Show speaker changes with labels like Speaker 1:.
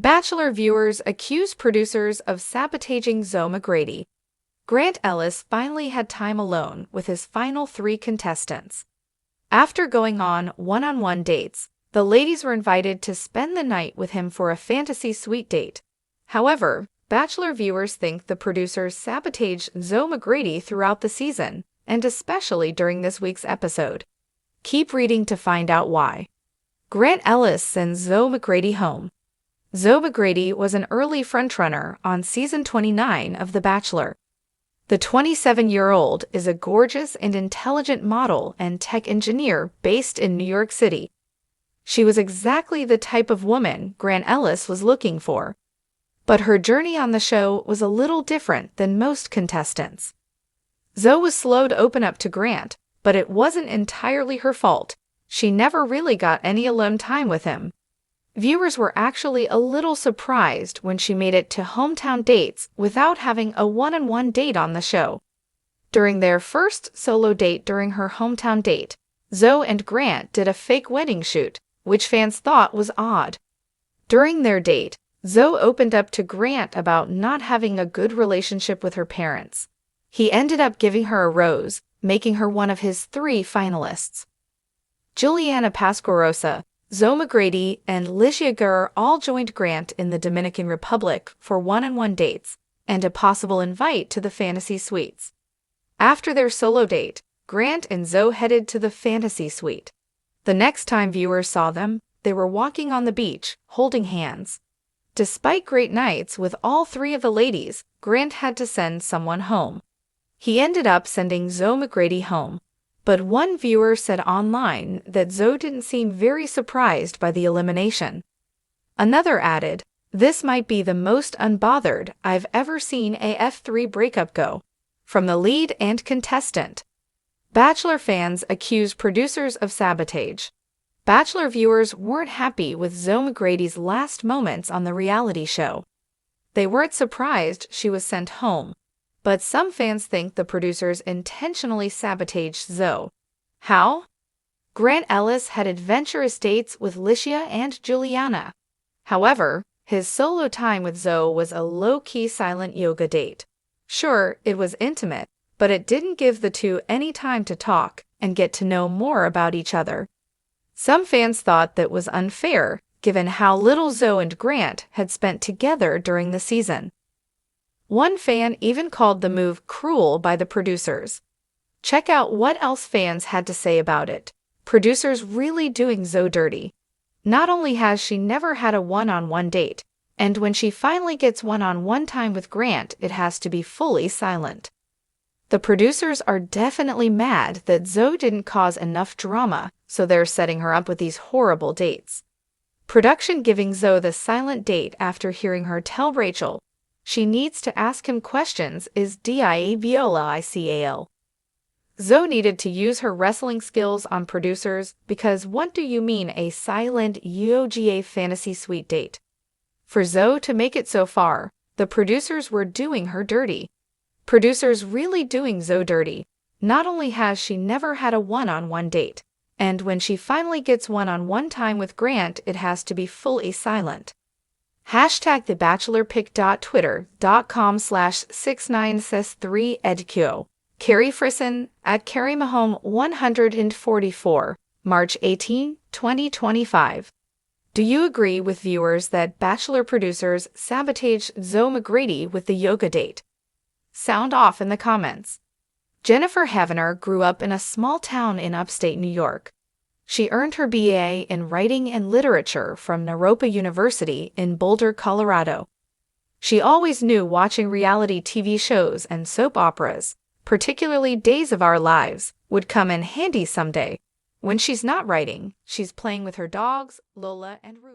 Speaker 1: Bachelor viewers accuse producers of sabotaging Zoe McGrady. Grant Ellis finally had time alone with his final 3 contestants. After going on one-on-one dates, the ladies were invited to spend the night with him for a fantasy suite date. However, Bachelor viewers think the producers sabotaged Zoe McGrady throughout the season, and especially during this week's episode. Keep reading to find out why. Grant Ellis sends Zoe McGrady home. Zoe McGrady was an early frontrunner on season 29 of The Bachelor. The 27-year-old is a gorgeous and intelligent model and tech engineer based in New York City. She was exactly the type of woman Grant Ellis was looking for. But her journey on the show was a little different than most contestants. Zoe was slow to open up to Grant, but it wasn't entirely her fault. She never really got any alone time with him. Viewers were actually a little surprised when she made it to hometown dates without having a one-on-one date on the show. During their first solo date during her hometown date, Zoe and Grant did a fake wedding shoot, which fans thought was odd. During their date, Zoe opened up to Grant about not having a good relationship with her parents. He ended up giving her a rose, making her one of his 3 finalists. Juliana Pasquarosa, Zoe McGrady, and Licia Gurr all joined Grant in the Dominican Republic for one-on-one dates and a possible invite to the fantasy suites. After their solo date, Grant and Zoe headed to the fantasy suite. The next time viewers saw them, they were walking on the beach, holding hands. Despite great nights with all 3 of the ladies, Grant had to send someone home. He ended up sending Zoe McGrady home. But one viewer said online that Zoe didn't seem very surprised by the elimination. Another added, "This might be the most unbothered I've ever seen a F3 breakup go." From the lead and contestant. Bachelor fans accuse producers of sabotage. Bachelor viewers weren't happy with Zoe McGrady's last moments on the reality show. They weren't surprised she was sent home. But some fans think the producers intentionally sabotaged Zoe. How? Grant Ellis had adventurous dates with Licia and Juliana. However, his solo time with Zoe was a low-key silent yoga date. Sure, it was intimate, but it didn't give the 2 any time to talk and get to know more about each other. Some fans thought that was unfair, given how little Zoe and Grant had spent together during the season. One fan even called the move cruel by the producers. Check out what else fans had to say about it. Producers really doing Zoe dirty. Not only has she never had a one-on-one date, and when she finally gets one-on-one time with Grant, it has to be fully silent. The producers are definitely mad that Zoe didn't cause enough drama, so they're setting her up with these horrible dates. Production giving Zoe the silent date after hearing her tell Rachel she needs to ask him questions is diabolical. Zoe needed to use her wrestling skills on producers because what do you mean a silent yoga fantasy suite date? For Zoe to make it so far, the producers were doing her dirty. Producers really doing Zoe dirty. Not only has she never had a one-on-one date, and when she finally gets one-on-one time with Grant, it has to be fully silent. Hashtag the-bachelor.twitter.com/69ses3edq. Carrie Frisson at Carrie Mahome 144, March 18, 2025. Do you agree with viewers that Bachelor producers sabotaged Zoe McGrady with the yoga date? Sound off in the comments. Jennifer Havener grew up in a small town in upstate New York. She earned her BA in Writing and Literature from Naropa University in Boulder, Colorado. She always knew watching reality TV shows and soap operas, particularly Days of Our Lives, would come in handy someday. When she's not writing, she's playing with her dogs, Lola and Rudy.